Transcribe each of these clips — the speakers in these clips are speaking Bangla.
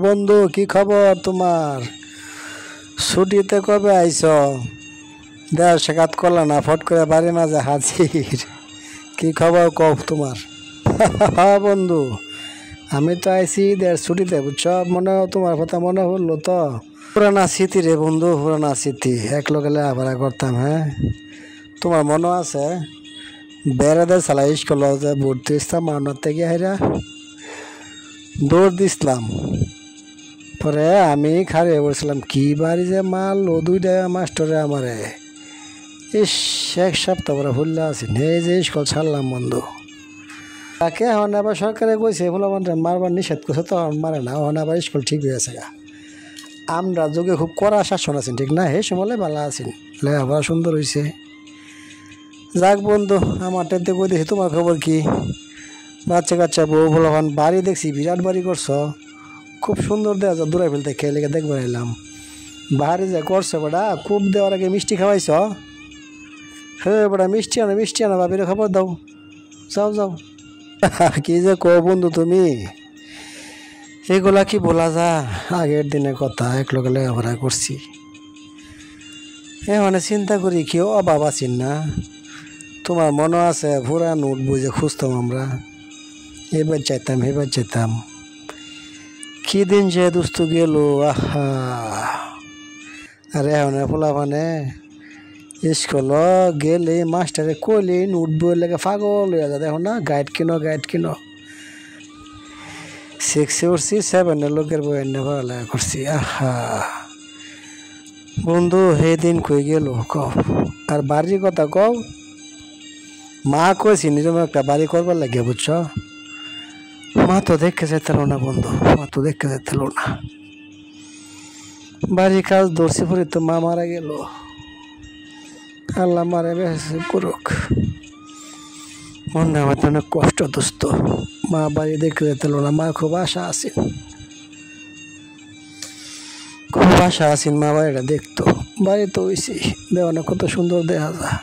বন্ধু, কি খবর তোমার? ছুটিতে কবে আইছ? দেড় সাক্ষাৎ করলা না, ফট করে বাড়ির মাঝে হাজির। কি খবর কও তোমার? বন্ধু, আমি তো আইছি ঈদের ছুটিতে, বুঝছ? মনে তোমার কথা মনে হলো তো। পুরানা স্মৃতি রে বন্ধু, পুরানা স্মৃতি। এক লোকে লেখাপড়া করতাম, হ্যাঁ। তোমার মনে আছে বেড়াদের সালা স্কুল যে ভর্তি ইসলাম মাওনার থেকে হেরা দৌড় দিছিলাম। পরে আমি খারে বলছিলাম কি বাড়ি যে মাল ও দুইটা মাস্টরে আমারে। ইস, এক সপ্তাহ পরে ভুললে আছি, এই যে স্কুল ছাড়লাম বন্ধু। তাকে এখন আবার সরকারে কইছে ফুলাবানটা মারবার নিষেধ করছে, তো মারে না। এখন আবার স্কুল ঠিক হয়েছে গা। আমরা যুগে খুব কড়া শাসন আছেন, ঠিক না? সেই সময় ভালো আছেন, লেখাপড়া সুন্দর হয়েছে। যাক বন্ধু, আমার টেতে কই দেখি তোমার খবর কি? বাচ্চা কাচ্চা বউ ফুলাবান বাড়ি দেখছি, বিরাট বাড়ি করছো, খুব সুন্দর দেওয়া যায়। দূরে ফেলতে খেয়ে লেগে দেখবার এলাম বাড়ি যে করছো বেটা। খুব দেওয়ার আগে মিষ্টি খাওয়াইছ? হ্যাঁ বেটা, মিষ্টি আনো বাবির খবর দাও। যাও যাও। কি যে কো বন্ধু তুমি, এগুলা কি বলা যা? আগের দিনের কথা, এক লোকে লেখাপড়া করছি। মানে চিন্তা করি কি অভাব আছেন না? তোমার মনে আছে পুরা নোট বুঝে খুঁজতাম আমরা, এবার চাইতাম। কি দিন যে দুস্থ গেল, আহা। আরে এখন ফুলাফানে স্কুল গেলে মাস্টারে কইলে নোট বই লেগে পাগল হয়ে যায়। দেখো না, গাইড কিনো। 6-এ উঠছি, 7-এর লোকের বই এনে পড়ালেখা করছি। আহা বন্ধু, সেই দিন কই গেল কও। আর বাড়ির কথা কও, মা কইছি নিজম একটা বাড়ি করবার লাগে, বুঝছ? মা তো দেখে যেতে না বন্ধু, না। বাড়ির কাজ ধরছি পরে তো মা মারা গেল। আল্লাহ মারে বেঁচে করুক। মনে আমার অনেক কষ্ট দোস্ত। মা বাড়ি দেখতে যেতে না। মা খুব আশা আছেন, মা বাড়িটা দেখতো। বাড়ি তো হয়েছি, দেওয়ানা কত সুন্দর দেখা যায়।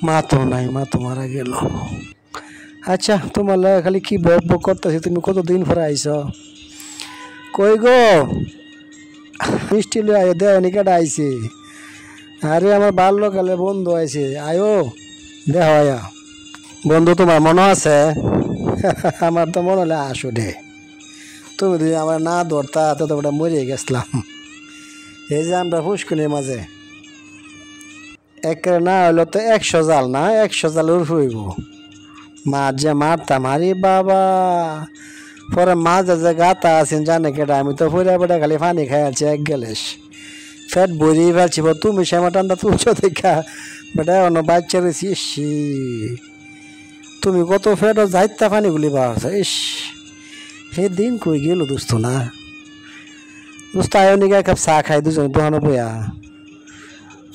মা তো নাই, মা তো মারা গেল। আচ্ছা, তোমার লাগে খালি কি বক করতেছি, তুমি কতদিন পরে আইস? কই গো, মিষ্টি লই আয়ো, দেওয়ানি কেটা আইছে? আরে আমার বাল্যকালে বন্ধু আইছে, আয়ো দেহ আয়া। বন্ধু, তোমার মনে আছে? আমার তো মনে হলে আসো দে। তুমি যদি আমার না ধরতা তো ওটা মরে গেছিলাম। এই যে আমরা ফুসকুনির মাঝে একের না হইলো তো 100 জাল না, 100 জাল উঠব। মাছ যে মারতাম, আরে বাবা। পরে মাছ যে গাতা আছেন জানে কেটা, আমি তো ফুরা বেটা খালি পানি খাই আছি এক গেলেস, ফ্যাট বড়ি ফেলছি। তুমি শ্যামা টান্ডা তুলছো দেখা বেটা, অন্য বাচ্চা রয়েছি। তুমি কত ফ্যাট যাইতা পানিগুলি বাড়ছ। ইস, সেই দিন কই গেল দোস্ত না? দোস্ত আয়ো নিকা এক কাপ চা খাই দুজন দোকানে বইয়া।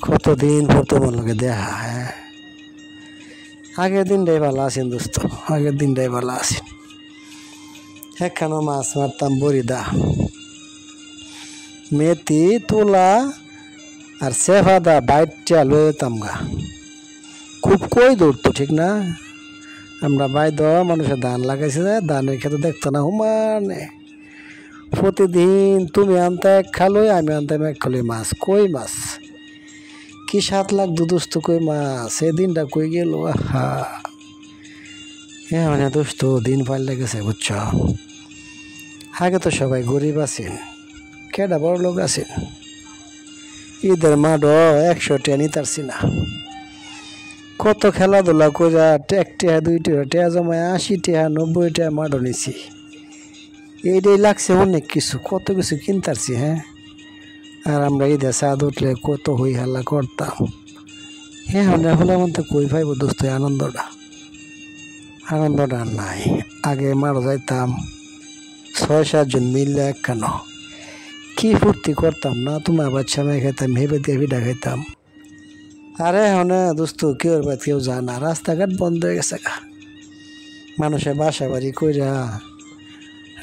কতদিন পর তোমার লোকে দেখা। হ্যাঁ, আগের দিনটাই ভালো আছেন দোস্ত, একখানো মাছ মারতাম বরিদা, মেথি তুলা আর সেফাদা বাইটটা লয়ে যেতাম গা। খুব কই দৌড়তো, ঠিক না? আমরা বাইদ মানুষের ধান লাগাইছে, ধানের খেতে দেখতো না হুমানে। প্রতিদিন তুমি আনতে এক খালোই, আমি আনতাম এক খালোই মাছ। কই মাছ কি 7 লাখ দুদুস্ত কই মাছ। সেদিনটা কই গেল, আহা। মানে দোস্ত দিন পাল্টে গেছে, বুঝছ? আগে তো সবাই গরিব আছেন, কেডা বড় লোক আছেন। ঈদের মাঠও 100 টাকা নিতারছি না। কত খেলাধুলা করে 1 টাকা 2 টাকা জমায় 80 টাকা 90 টাকা মাঠও নিছি। এইটাই লাগছে অনেক কিছু, কত কিছু কিনতারছি। হ্যাঁ, আর আমরা ঈদের চাঁদ উঠলে কত হই হাল্লা করতাম। হ্যাঁ, হলে আমার তো কই পাইব দোস্ত আনন্দটা নাই। আগে মারো যাইতাম 6-7 জন মিললে একখানো, কি ফুর্তি করতাম না? তোমার বাচ্চা মেয়ে খাইতাম, হেবে দিয়ে পিঠা খাইতাম। আরে হনে দোস্ত কেউ যায় না, রাস্তাঘাট বন্ধ হয়ে গেছে গা। মানুষের বাসা বাড়ি কইরা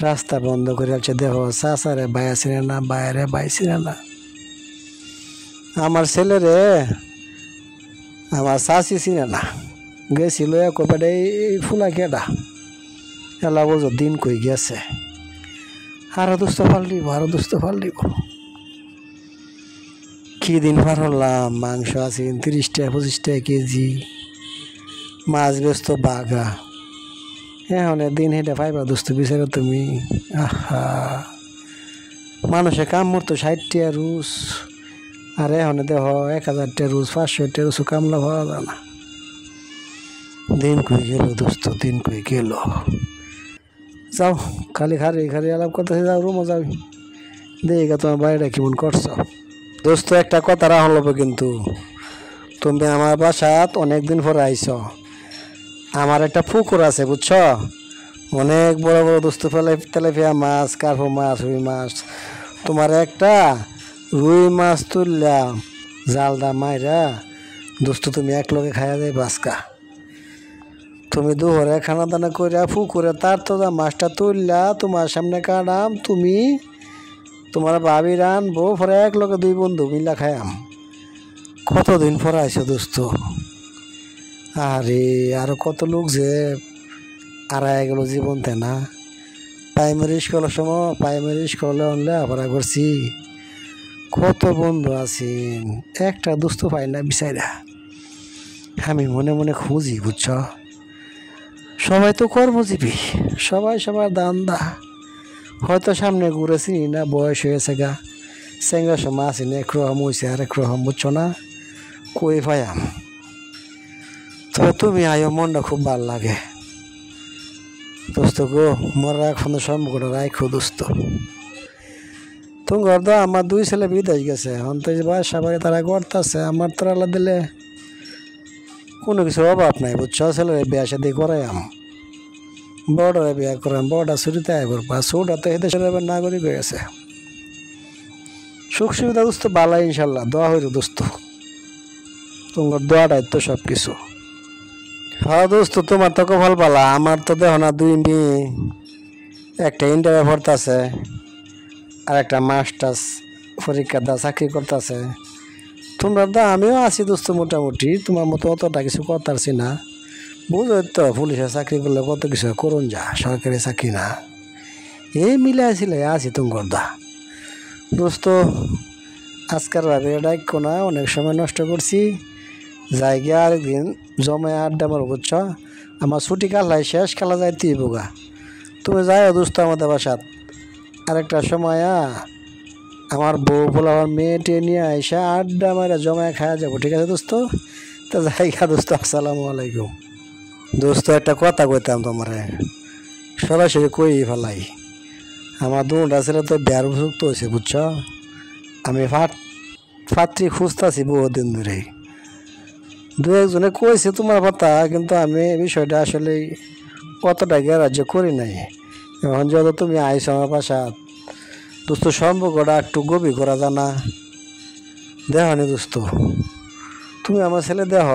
রাস্তা বন্ধ করে আছে। দেখো চাচারে বাইয়া ছিনে না, বাইরে বাই ছিনে না। আমার ছেলেরে আমার চাষি চিনে না, গেছিল কবেটা এই ফুলা কেডা এলা বোঝো দিন কই গেছে। আরো দুস্থ ফাল দিব, আরো দুস্থ ফাল দিব। কি দিন পার হলাম, মাংস আছে 30 টাকা 25 টাকা কেজি, মাছ ব্যস্ত বাঘা। এখন দিন হেঁটে পাইবা দুস্থ বিচারো তুমি। আহা, মানুষের কাম মরতো 60 টাকা রুজ, আর এখন দেহ 1000 টাকা রুজ, 500 টাকা রুজ কামলা পাওয়া যায় না। দিন কই গেল দোস্ত, দিন কই গেল। যাও, খালি খারি খারি আলাপ করতেছে, যাও রুমে যাও, দেখে তোমার বাড়িটা কেমন করছো। দোস্ত একটা কথা রাখল কিন্তু, তুমি আমার বাসাত অনেকদিন পরে আইছ। আমার একটা পুকুর আছে বুঝছ, অনেক বড় বড় দোস্ত তেলাপিয়া মাছ, কার্পো মাছ, রুই মাছ। তোমার একটা রুই মাছ তুললাম, জালটা মাইরা দোস্ত তুমি এক লগে খাইয়া যাই বাসকা। তুমি দুহরে খানা দানা করিয়া পুকুরে তার তো মাছটা তুললা, তোমার সামনে কাটাম, তুমি তোমার ভাবি রানবো, পরে এক লগে 2 বন্ধু মিলা খায়াম। কতদিন পরে আইসো দোস্ত। আরে আরো কত লোক যে আড়াই গেল জীবন তে না। প্রাইমারি স্কুলের সময়, প্রাইমারি স্কুলে লেখাপড়া করছি, কত বন্ধু আছেন, একটা দোস্ত পাই না বিচাইরা। আমি মনে মনে খুঁজি বুঝছ। সবাই তো কর্মজীবী, সবাই সবার দান্দা। হয়তো সামনে ঘুরেছি না, বয়স হয়েছে গা, সেঙ্গার সময় আসিনি, একরকম হয়েছে আর একরকম বুঝছো না, কই পাইয়াম। তবে তুমি আয়ো, মনটা খুব ভাল লাগে দোস্ত গো। মরা এখন সম্পর্কটা রাখো দোস্ত। তোমার তো আমার 2 ছেলে বিদেশ গেছে, এখন তো বাসা বাড়ি তারা করতেছে। আমার তো আল্লাহ দিলে কোনো কিছুর অভাব নাই বুঝছ। ছেলের বিয়া শাদি করাইম, বড়রে বিয়া করাম, বড়টা ছুটিতে আয় করবা, ছোটা তো এদেশের নাগরিক হয়ে গেছে। সুখ সুবিধা দোস্ত বালা ইনশাল্লাহ, দোয়া হইল দোস্ত, তোমার দোয়াটাই তো সব কিছু। হ্যাঁ দোস্ত, তোমার তো কপাল পালা, আমার তো দেখো না 2 মেয়ে, একটা ইন্টারভিউ পড়তেছে আর একটা মাস্টার্স পরীক্ষা দা চাকরি করতেছে। তোমরা দা আমিও আছি দোস্ত মোটামুটি, তোমার মতো অতটা কিছু করতেছি না। বুঝো তো, পুলিশের চাকরি করলে কত কিছু করুন, যা সরকারি চাকরি না, এই মিলে আসলে আছি তোমার দা। দোস্ত আজকাল ভাবে ডাইকো না, অনেক সময় নষ্ট করছি, যাই গিয়ে আরেকদিন জমায় আড্ডা মারো বুঝছ। আমার ছুটি কালাই শেষ, খেলা যাইতে বোগা, তুমি যাইও দোস্ত আমাদের বাসাত। আরেকটা সময় আমার বউ বলে আমার মেয়েটে নিয়ে আইসা আড্ডা মারা জমায় খাওয়া যাবো, ঠিক আছে দোস্ত। তো জায়গা দোস্ত, আসসালামু আলাইকুম। দোস্ত একটা কথা কইতাম তোমারে, সরাসরি কই ফেলাই। আমার 2টা ছেলে তো বিয়ার উপযুক্ত হয়েছে বুঝছ। আমি পাত্রী খুঁজতেছি বহুদিন ধরে। 2-1জনে কইছে তোমার কথা, কিন্তু আমি বিষয়টা আসলে কতটা গ্রাহ্য করি নাই। এখন যত তুমি আইসো আমার বাসাত দোস্ত, সম্পর্কটা একটু গভীর করা জানা। দেহ নি দোস্ত, তুমি আমার ছেলে দেহ,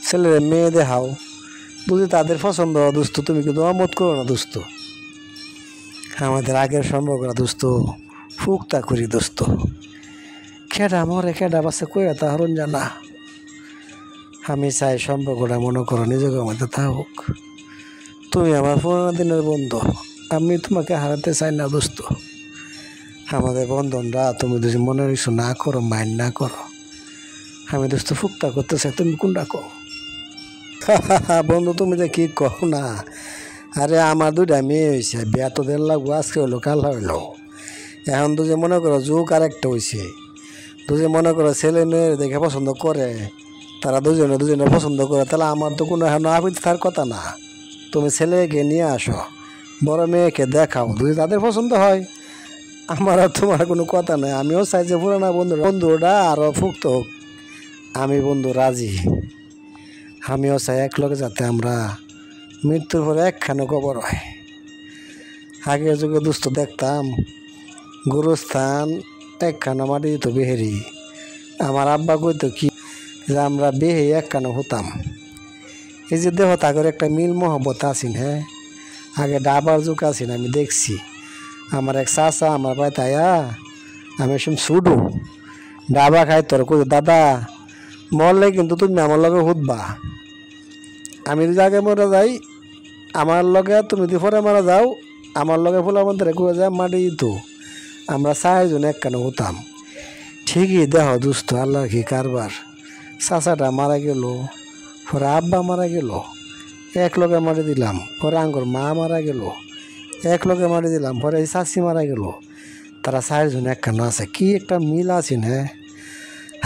ছেলের মেয়ে দেখাও, যদি তাদের পছন্দ দোস্ত তুমি কিন্তু অমত করো না দোস্ত। আমাদের আগের সম্পর্কটা দোস্ত ফুকতা করি দোস্ত। খেডা মরে খেডা বাসে কইয়া তা হরণ জানা। আমি চাই সম্পর্কটা মনে করো নিজেকে মধ্যে থাকুক। তুমি আমার পুরোনো দিনের বন্ধু, আমি তোমাকে হারাতে চাই না দোস্ত। আমাদের বন্ধনরা তুমি যদি মনে কিছু না করো, মাইন্ড না করো, আমি দোস্ত ফুকতা করতে চাই, তুমি কোনটা কো। বন্ধু তুমি যে কি কও না। আরে আমার 2টা মেয়ে হয়েছে, বিয়া তো 1.5 লাখ আজকে হইলো, কাল হইলো। এখন তো যে মনে করো যুগ আরেকটা হয়েছে, তো যে মনে করো ছেলে মেয়ে দেখে পছন্দ করে, তারা দুজনে পছন্দ করে, তাহলে আমার তো কোনো এখন আপিত থাকার কথা না। তুমি ছেলেকে নিয়ে আসো, বড় মেয়েকে দেখাও, যদি তাদের পছন্দ হয়, আমার আর তোমার কোনো কথা নাই। আমিও চাই যে পুরানা বন্ধুটা আরও ফুক্ত হোক, আমি বন্ধু রাজি। আমিও চাই একলগে যাতে আমরা মৃত্যুর পরে একখানে কবর হয়। আগের যুগে দুস্থ দেখতাম গুরুস্থান একখানা মাটি দিত বেহেরি। আমার আব্বা কইতো কি যে আমরা বেহে একখানে হতাম। এই যে দেহ তাগর একটা মিল মহব্বত আছেন। হ্যাঁ, আগে ডাবার যুগ আছেন, আমি দেখছি। আমার এক চাচা আমার বাড়িতে আয়া, আমি সব ছুডু ডাবা খাই, তোর কই দাদা মরলে কিন্তু তুমি আমার লগে হুদবা। আমি যদি আগে মরে যাই, আমার লগে তুমি যদি পরে মারা যাও, আমার লগে ফুলা মন্দিরে করে যায় মাটি দিত আমরা 4 জন একখানে হতাম ঠিকই দেহ দুস্থ আল্লাহর কি কারবার চাচাটা মারা গেল পরে আব্বা মারা গেল এক লগে মারি দিলাম পরে আঙ্গুর মা মারা গেল এক লগে মারি দিলাম পরে এই চাচি মারা গেল তারা 4 জন একখানে আছে কি একটা মিল আছে না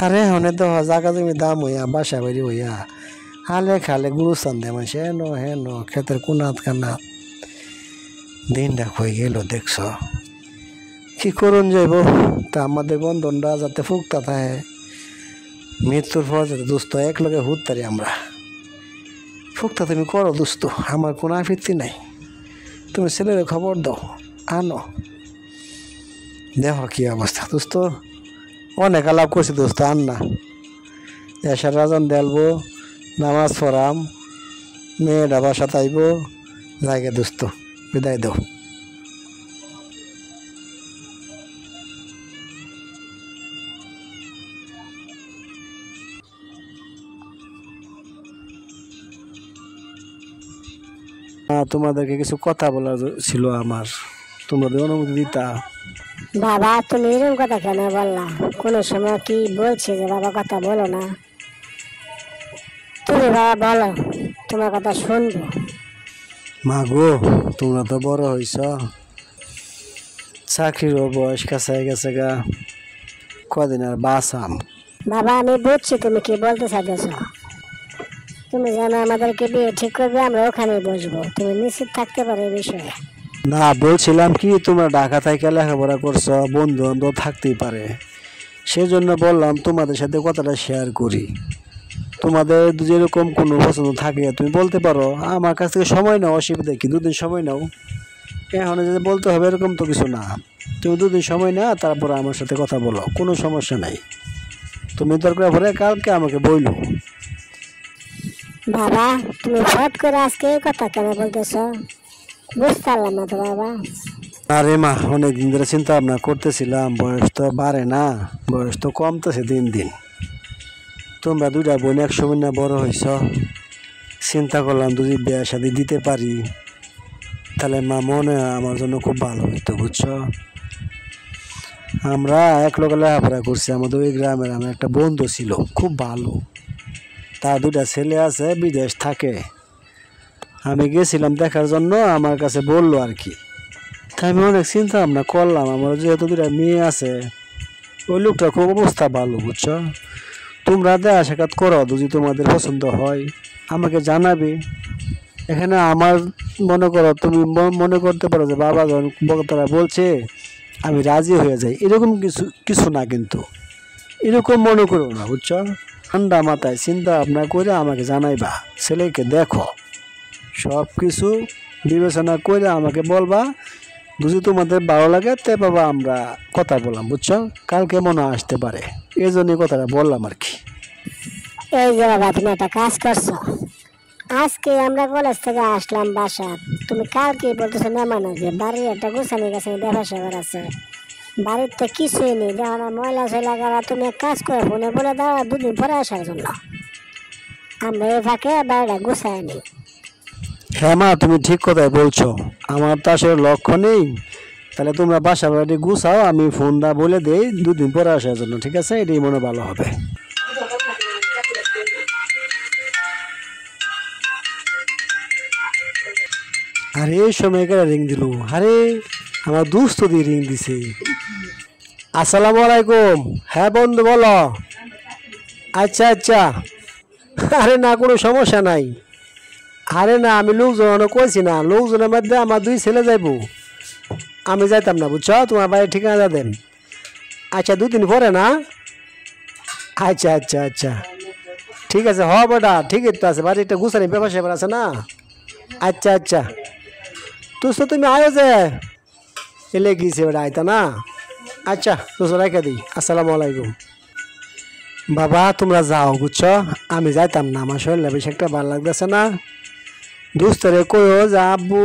আরে হনে দেহ জাগা জমি দাম হইয়া বাসা বাড়ি হইয়া হালে খালে গুরুস্থান দে মানুষ হেন ক্ষেতের কোনাত কানাত দিনটা হয়ে গেল দেখছ কি করুন যাইব তা আমাদের বন্ধনটা যাতে ফুকতা থাকে মৃত্যুর পর যাতে দুস্থ এক লগে হুতারি আমরা ফুকতা তুমি করো দুস্থ আমার কোনো আপত্তি নাই তুমি ছেলের খবর দাও আনো দেখো কি অবস্থা দোস্ত অনেক আলাপ করছি দোস্ত আন না এসার রাজন দেলবো নামাজ পড়াম মেয়েটা বাসা তাইব জায়গা দোস্ত বিদায় দাও তোমাদেরকে কিছু কথা বলার ছিল আমার তোমাদের অনুমতি দিতা বাবা তুমি এরকম কথা কেন বললা কোনো সময় কি বলছি যে বাবা কথা বলো না তুমি বাবা বলো তোমার কথা শুনবো মা গো তোমরা তো বড় হইছ চাকরিরও বয়স কাছাই গেছে গা কদিন আর বাসাম বাবা আমি বুঝছি তুমি কি বলতে চাইতেছ তুমি জানো আমাদেরকে বিয়ে ঠিক করবে আমরা ওখানে বসবো তুমি নিশ্চিত থাকতে পারো এই বিষয়ে না বলছিলাম কি তোমরা ঢাকা থেকে লেখাপড়া করছো বন্ধু বান্ধব থাকতেই পারে সেজন্য বললাম তোমাদের সাথে কথাটা শেয়ার করি তোমাদের যেরকম কোনো পছন্দ থাকে তুমি বলতে পারো আমার কাছ থেকে সময় নাও অসুবিধা কি 2 দিন সময় নাও এখন যদি বলতে হবে এরকম তো কিছু না তুমি 2 দিন সময় না তারপর আমার সাথে কথা বলো কোনো সমস্যা নাই তুমি দরকার পরে কালকে আমাকে বইলো বাবা তুমি ফট করে আজকে এই কথা কেন বলতেছ বুঝতে পারলাম না তো বাবা আরে মা অনেকদিন ধরে চিন্তা ভাবনা করতেছিলাম বয়স তো বাড়ে না বয়স তো কমতেছে দিন দিন তোমরা 2টা বোন একসময় না বড় হয়েছ চিন্তা করলাম যদি বিয়ে শাদী দিতে পারি তাহলে মা মনে হয় আমার জন্য খুব ভালো হইতো বুঝছো আমরা এক লোক লেখাপড়া করছি আমাদের ওই গ্রামের আমার একটা বন্ধু ছিল খুব ভালো তার 2টা ছেলে আছে বিদেশ থাকে আমি গেছিলাম দেখার জন্য আমার কাছে বললো আর কি তাই আমি অনেক চিন্তা ভাবনা করলাম আমার যেহেতু 2টা মেয়ে আছে ওই লোকটা খুব অবস্থা ভালো বুঝছো তোমরা দেখা সাক্ষাৎ করো যদি তোমাদের পছন্দ হয় আমাকে জানাবে এখানে আমার মনে করো তুমি মনে করতে পারো যে বাবা তারা বলছে আমি রাজি হয়ে যাই এরকম কিছু না কিন্তু এরকম মনে করো না বুঝছো ঠান্ডা মাথায় চিন্তা ভাবনা করে আমাকে জানাইবা ছেলেকে দেখো সব কিছু বিবেচনা করে আমাকে বলবা যদি তোমাদের ভালো লাগে তে বাবা আমরা কথা বললাম বুঝছো কালকে মনে আসতে পারে এই জন্যই কথাটা বললাম আর কি এই যে বাবা তুমি একটা কাজ করছো আজকে আমরা কলেজ থেকে আসলাম বাসা তুমি কালকে বলতেছো মেহমান আছে বাড়ির একটা গুছানি গেছে দেখা সেবার আছে বাড়িতে কিছুই নেই দেখো না ময়লা সয়লা করা তুমি এক কাজ করে ফোনে বলে দাও 2 দিন পরে আসার জন্য আমরা এই ফাঁকে বাড়িটা গুছাই নিই হ্যাঁ মা তুমি ঠিক কথাই বলছো আমার তো আসলে লক্ষ্য নেই তাহলে তোমরা বাসা বাড়ি গুছাও আমি ফোনটা বলে দেই 2 দিন পরে আসার জন্য ঠিক আছে এটাই মনে ভালো হবে আরে এই সময় করে রিং দিল আরে আমার দোস্ত দিয়ে রিং দিছে আসসালামু আলাইকুম হ্যাঁ বন্ধু বলো আচ্ছা আচ্ছা আরে না কোনো সমস্যা নাই আরে না আমি লোকজন কইছি না লোকজনের মধ্যে আমার 2 ছেলে যাইব আমি যাইতাম না বুঝছো তোমার বাড়ির ঠিকানা দেন আচ্ছা 2 দিন পরে না আচ্ছা আচ্ছা আচ্ছা ঠিক আছে হ বেটা ঠিকই তো আছে বাড়িটা গুছানি ব্যাপার স্যাপার আছে না আচ্ছা আচ্ছা তো তুমি আয়ো যে এলে গিয়েছে বেটা আইতা না আচ্ছা তো রেখে দিই আসসালামু আলাইকুম বাবা তোমরা যাও বুঝছো আমি যাইতাম না আমার শরীরটা বেশি একটা ভালো লাগতেছে না দোস্তরে কইও যে আব্বু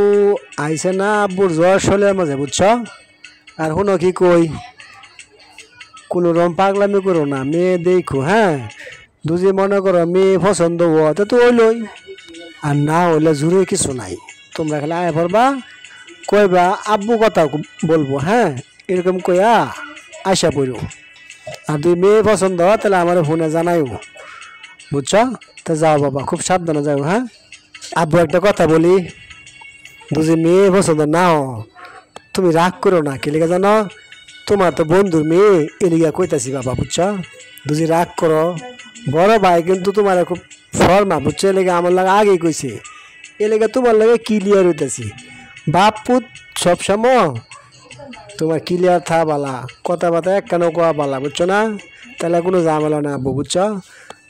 আইসে না আব্বুর জ্বর শরীরের মাঝে বুঝছো আর শুনো কি কই কোনো রকম পাগলামি করো না মেয়ে দেখো হ্যাঁ দুজি মনে করো মেয়ে পছন্দ হওয়াতে তো ওইলই আর না হইলে জুড়ে কিছু নাই তোমরা খালি আয় পড়বা কইবা আব্বু কথা বলবো, হ্যাঁ এরকম কইয়া আশা পড়ো। আর দুই মেয়ে পছন্দ হয় তাহলে আমার ফোনে জানাইও, বুঝছো? তো যাও বাবা, খুব সাবধানে যাও। হ্যাঁ আব্বু একটা কথা বলি, দুজি মেয়ে পছন্দ না তুমি রাগ করো না, কি লেগে জানো? তোমার তো বন্ধুর মেয়ে এলিগা কইতাছি বাবা, বুঝছো? দুজি রাগ করো, বড় ভাই কিন্তু তোমার খুব ফর্মা, বুঝছো? এলেগে আমার লাগে আগেই কইছে, এলেগে তোমার লাগে ক্লিয়ার হইতেছি। বাপ পুত সবসময় তোমার ক্লিয়ার থা বালা, কথাবার্তা এক কেন কোয়া বালা, বুঝছো না? তাহলে কোনো ঝামেলা না আব্বু, বুঝছো?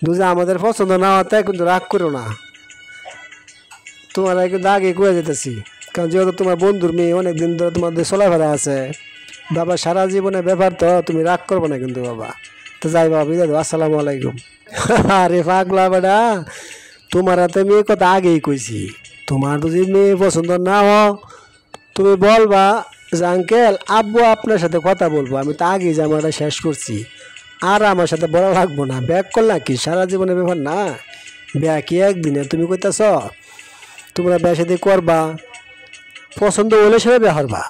দুজে আমাদের পছন্দ না হতে কিন্তু রাগ করো না, তোমার কিন্তু আগে কয়ে যেতেছি। কারণ যেহেতু তোমার বন্ধুর মেয়ে অনেকদিন ধরে তোমাদের চলাফেরা আছে বাবা, সারা জীবনের ব্যাপার তো, তুমি রাগ করবো না কিন্তু বাবা। তো যাই বাবা, বিদায় দাও, আসসালামু আলাইকুম। আরে পাগলা বেটা, তোমার হাতে মেয়ে কথা আগেই কইছি, তোমার যদি মেয়ে পছন্দ না তুমি বলবা যে আঙ্কেল আব্বু আপনার সাথে কথা বলবো, আমি তো আগেই জামাটা শেষ করছি, আর আমার সাথে বলা লাগবো না। ব্যাগ করলা কি সারা জীবনের ব্যাপার না, ব্যাগ কি একদিনে তুমি কইতাছ? তোমরা বিয়ে সাথে করবা, পছন্দ হলে সেটা বিয়ে করবা,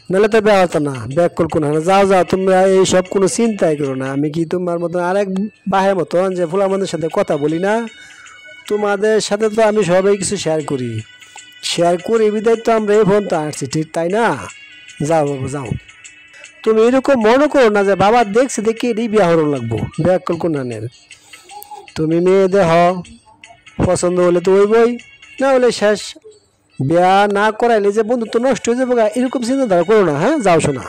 নাহলে তো বিয়ে হতো না। ব্যাগ কল কোন যাও যাও, তোমরা এইসব কোনো চিন্তাই করো না। আমি কি তোমার মতন আরেক বাহের মতন যে ফুলামাদের সাথে কথা বলি না? তোমাদের সাথে তো আমি সবাই কিছু শেয়ার করি বিদায় তো আমরা এই ফোন তো আসছি, ঠিক তাই না? যাও বাবু যাও, তুমি এরকম মনে করো না যে বাবা দেখছে দেখি এটাই বিয়ে হরণ লাগবো। ব্যাগ কল কোনানের তুমি মেয়ে দেহ, পছন্দ হলে তো ওই বই, না হলে শেষ। বিয়া না করাইলে যে বন্ধুত্ব নষ্ট হয়ে যাবে এরকম চিন্তাধারা করো না। হ্যাঁ যাও শোনা।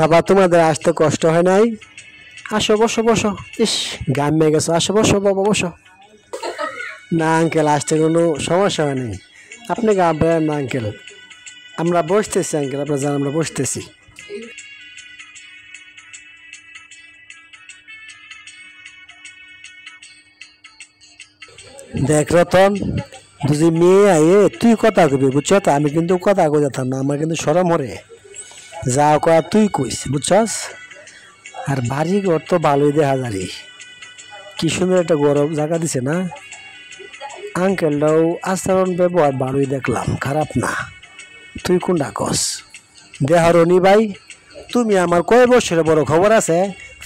বাবা তোমাদের আসতে কষ্ট হয় নাই? আসো বসো বসো, ইস গ্রামে গেছো, আসো বসো বাবা বসো। না আঙ্কেল, আসতে কোনো সমস্যা হয়নি, আপনি গাবেন না আঙ্কেল, আমরা বসতেছি আঙ্কেল, আপনার জান আমরা বসতেছি। দেখ রতন, দুজি মেয়ে আয়ে তুই কথা কবি, বুঝছো তো? আমি কিন্তু কথা কই যেতাম না, আমার কিন্তু সরম হরে, যা কয়া তুই কইস, বুঝছস? আর বাড়ি ঘর তো ভালোই দেখা যারি, কি সুন্দর একটা গরম জায়গা দিছে না? আঙ্কেলটাও আচরণ ব্যবহার ভালোই দেখলাম, খারাপ না। তুই কোনটা কস? দেহরনি ভাই, তুমি আমার কয় বছরের বড় খবর আছে?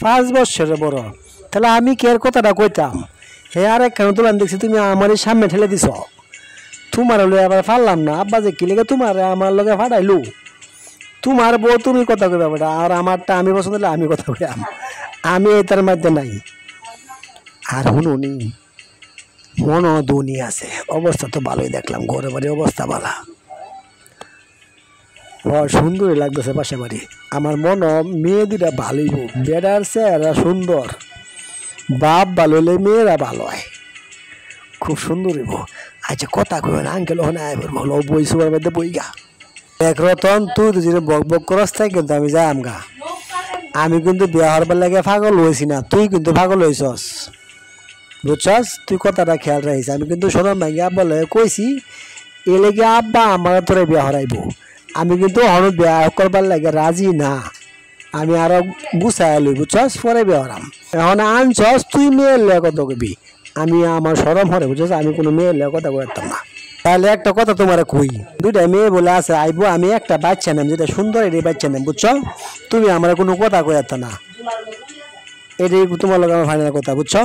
5 বছরের বড়, তাহলে আমি কি এর কথাটা কইতাম? হে আর একখানে তোলান দেখছি তুমি আমার সামনে ঠেলে দিছ, তোমার লগে আবার ফারলাম না। আব্বা যে কি লেগে তোমার আমার লগে ফাটাইলু, তোমার বউ তুমি কথা কইবা বেটা, আর আমারটা আমি পছন্দ হলে আমি কথা কইলাম, আমি এটার মধ্যে নাই। আর শুনুনি মন ধনী আছে, অবস্থা তো ভালোই দেখলাম, ঘরে বাড়ি অবস্থা ভালো, সুন্দরই লাগতেছে পাশে বাড়ি। আমার মন মেয়ে দুটা ভালোই, বেড়ার চেহারা সুন্দর, বাপ ভালো হলে মেয়েরা ভালো হয়, খুব সুন্দর হইব। আচ্ছা কথা কই না আঙ্কেল, ওখানে ভালো বই সুবার মধ্যে বই গা। এক রতন তুই তো যেটা বক বক করস তাই কিন্তু আমি যাই আমগা, আমি কিন্তু বিয়া হওয়ার লাগে পাগল হয়েছি না, তুই কিন্তু পাগল হয়েছস, বুঝছস? তুই কথাটা খেয়াল রাখিস। আমি কিন্তু সদন ভাঙ্গি আব্বা লয়ে কইছি এ লেগে আব্বা আমার তোরে বিয়া হরাইব, আমি কিন্তু হন বিয়া করবার লাগে রাজি না, আমি আরো গুছাই লই, বুঝছস? পরে বিয়া হরাম। এখন আনছস তুই মেয়ের লয়ে কথা কবি, আমি আমার সরম হরে, বুঝছস? আমি কোনো মেয়ের লয়ে কথা কইতাম না। তাহলে একটা কথা তোমার কই, দুইটা মেয়ে বলে আছে আইবো, আমি একটা বাচ্চা নাম যেটা সুন্দর এটাই বাচ্চা নাম, বুঝছো? তুমি আমার কোনো কথা কইতা না, এটাই তোমার লোক আমার ফাইনাল কথা, বুঝছো?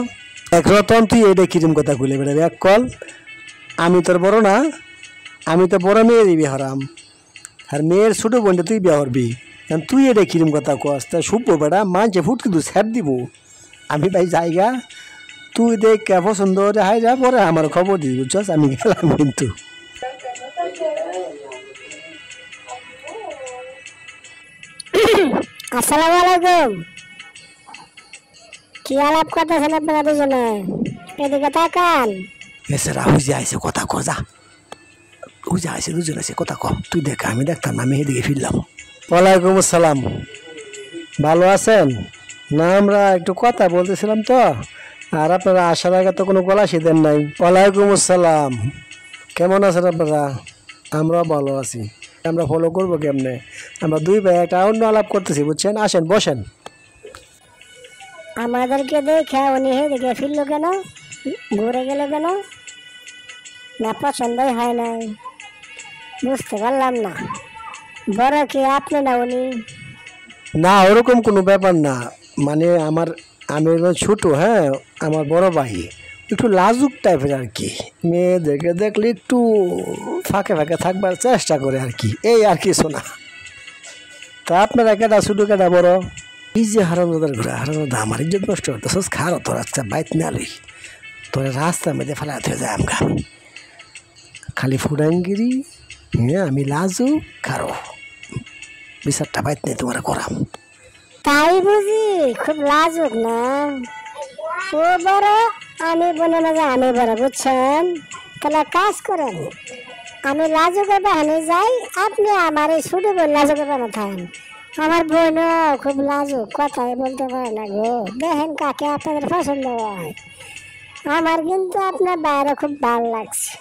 এক রতন তুই এটা কিরম কথা কইলে বেটা, এক কল আমি তোর বড় না, আমি তো বড় মেয়েরই বিয়ে হরাম, আর মেয়ের ছোট বোনটা তুই বিয়ে হরবি, তুই এটা কিরম কথা কস? তা শুভ বেটা মানছে ফুট কিন্তু স্যাপ দিব, আমি ভাই জায়গা তুই দেখ পছন্দ হাই যা, পরে আমার খবর দিস, বুঝছস? আমি গেলাম কিন্তু। আসসালামু আলাইকুম। কি আলাপ করতেছেন আপনারা দুজনে? এদিকে তাকান। এসে হুজে আইসে কথা ক, যা হুজে আইসে দুজন আছে কথা ক, তুই দেখ আমি দেখতাম না, আমি এদিকে ফিরলাম। ওয়ালাইকুম আসসালাম, ভালো আছেন? না আমরা একটু কথা বলতেছিলাম তো, আর আপনারা আসার আগে তো কোনো গলা দেন নাই। ওয়ালাইকুম আসসালাম, কেমন আছেন আপনারা? আমরাও ভালো আছি। আমরা ফলো করবো কেমনে? আমরা দুই ভাই একটা অন্য আলাপ করতেছি, বুঝছেন? আসেন বসেন। আমাদেরকে দেখে উনি হেদিকে ফিরলো কেন, ঘুরে গেল কেন? না পছন্দই হয় নাই, বুঝতে পারলাম না। বড় কি আপনি না উনি? না, ওরকম কোনো ব্যাপার না। মানে আমি একজন ছোটো, হ্যাঁ, আমার বড় ভাই একটু লাজুক টাইপের আর কি। মেয়েদেরকে দেখলে একটু ফাঁকে ফাঁকে থাকবার চেষ্টা করে আর কি, এই আর কিছু না। তা আপনারা কেটা ছোটো কেটা বড়? এই যে হারামদাদার ঘোরা, হারামদাদা আমার ইজ্জত নষ্ট করতেছ, খারো তোর আজকে বাইত না লই, তোর রাস্তার মধ্যে ফেলাতে হয়ে যায় আমগা খালি ফুডাঙ্গিরি। হ্যাঁ, আমি লাজু, খারো বিচারটা বাইত নেই তোমার করাম। তাই বুঝি খুব লাজুক না? ও বড়, আমি বলে না যে আমি বড়, বুঝছেন? তাহলে কাজ করেন, আমি লাজুকের বাহানে যাই, আপনি আমার এই ছোট বোন লাজুকের বাহানে থাকেন। আমার বোনও খুব লাজুক, কথাই বলতে পারে না গো। দেখেন কাকে আপনাদের পছন্দ হয়। আমার কিন্তু আপনার বাইরে খুব ভালো লাগছে,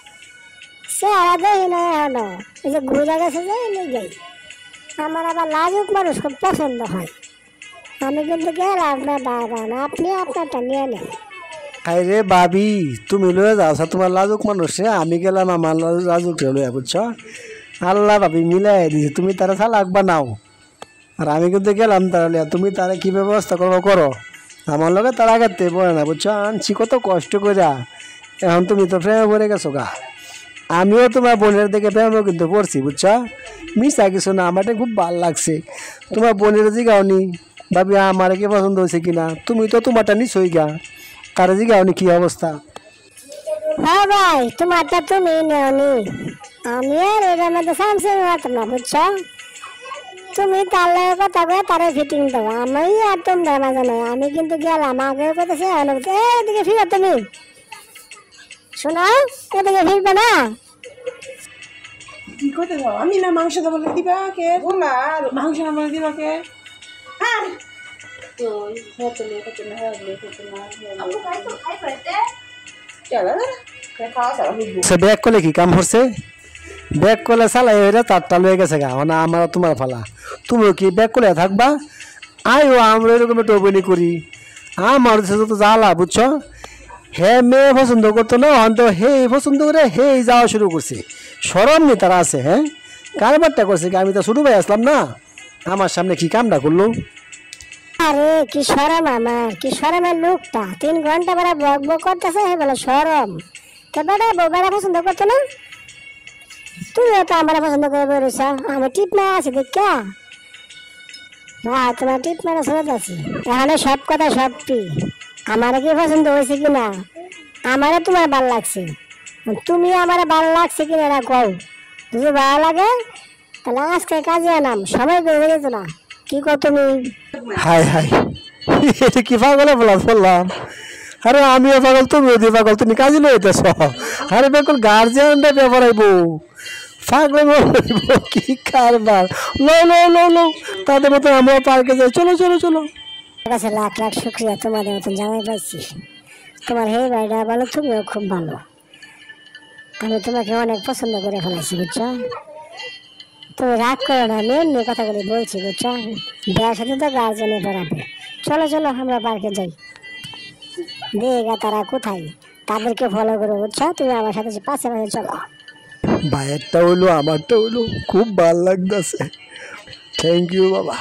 চেহারা দেখি না এখনো, এই যে ঘুরে গেছে যে যাই। আমার আবার লাজুক মানুষ খুব পছন্দ হয়। আমি কিন্তু গেলাম আপনার বাইরে, আপনি আপনারটা নিয়ে নেন। আরে ভাবি, তুমি লয়ে যাও তোমার লাজুক মানুষ, আমি গেলাম আমার লাজুকটা লইয়া, বুঝছ? আল্লাহ ভাবি মিলাই দিছে, তুমি তারা চালাক বানাও, আর আমি কিন্তু গেলাম তাহলে। তুমি তারা কী ব্যবস্থা করবো করো, আমার লগে তারা আগাতে পড়ে না, বুঝছো? আনছি কত কষ্ট করে, এখন তুমি তো প্রেমে পড়ে গেছো গা। আমিও তোমার বোনের দিকে প্রেমে কিন্তু পড়ছি, বুঝছো? মিশা কিছু না, আমারটা খুব ভালো লাগছে। তোমার বোনের জিগাওনি ভাবি আমার কি পছন্দ হয়েছে কিনা? তুমি তো তোমারটা নিছই গা, তারা জিগাওনি কি অবস্থা? হ্যাঁ ভাই, তোমারটা তুমি নেওনি, আমি আর এটার মধ্যে সামসে মারতাম না, বুঝছো? তুমি তার লগে কথা কয়ে তারে ফিটিং দেবো, আমি আর তোমরা মাঝে নয়। আমি কিন্তু গেলাম, আগেও কথা এদিকে ফিরো তুমি, শোনো, এদিকে ফিরবে না। কি করতে যাও? আমি না মাংস দেবো দিবা কে? মাংস আমার দিবা কে? ব্যাগ করলে কি কাম করছে? ব্যাগ করলে চালাই হইলে তারটা লয়ে গেছে গা, না আমার তোমার ফালা। তুমিও কি ব্যাগ করলে থাকবা? আইও আমরা এরকম একটু অভিনয় করি। আমার তো জ্বালা, বুঝছো? হে মেয়ে পছন্দ করতো না, অন্ত হে পছন্দ করে হে যাওয়া শুরু করছে। সরম নি তারা আছে? হ্যাঁ, কারবারটা করছে কি? আমি তো ছোটো ভাই আসলাম না, আমার সামনে কি কামটা করলো? আরে কি সরম, আমার কি সরমের লোকটা 3 ঘন্টা বেড়া বক বক করতেছে, হে বলে সরম। তো বেড়া বেড়া পছন্দ করতো না, তুইও তো আমার পছন্দ করে বেরোছ। আমি টিপ মারা আছি দেখা, তোমার টিপ মারা শুনে আছি। এখানে সব কথা সত্যি, আমার কি পছন্দ হয়েছে কিনা, আমারও তোমার ভালো লাগছে, তুমি আমার ভালো লাগছে কিনা এটা কও। যদি ভালো লাগে তাহলে আজকে কাজে নাম, সময় বেড়ে যেত না। কি কর তুমি? হাই হাই, এটা কি পাগলে বললাম? আরে আমিও পাগল, তুমিও দিয়ে পাগল, তুমি কাজে লইতেছ। আরে বেকল গার্জিয়ানটা ব্যাপার আইব, পাগলে বলব কি কারবার। লো লো লো লো, তাদের মতো আমরা পার্কে যাই, চলো চলো চলো। ঠিক আছে, লাখ লাখ শুক্রিয়া, তোমাদের মতন জামাই পাইছি। তোমার হে ভাইটা ভালো, তুমিও খুব ভালো। আমি তোমাকে অনেক পছন্দ করে ফেলাইছি, বুঝছো? তুমি রাগ করো না, আমি এমনি কথাগুলি বলছি, বুঝছো? বিয়ের সাথে তো গার্জেনে বেড়াবে। চলো চলো আমরা পার্কে যাই, দেখা তারা কোথায়, তাদেরকে ফলো করো, বুঝছো? তুমি আমার সাথে পাশে পাশে চলো। ভাইয়েরটা হইলো আমারটা হইলো, খুব ভাল লাগতেছে। থ্যাংক ইউ বাবা।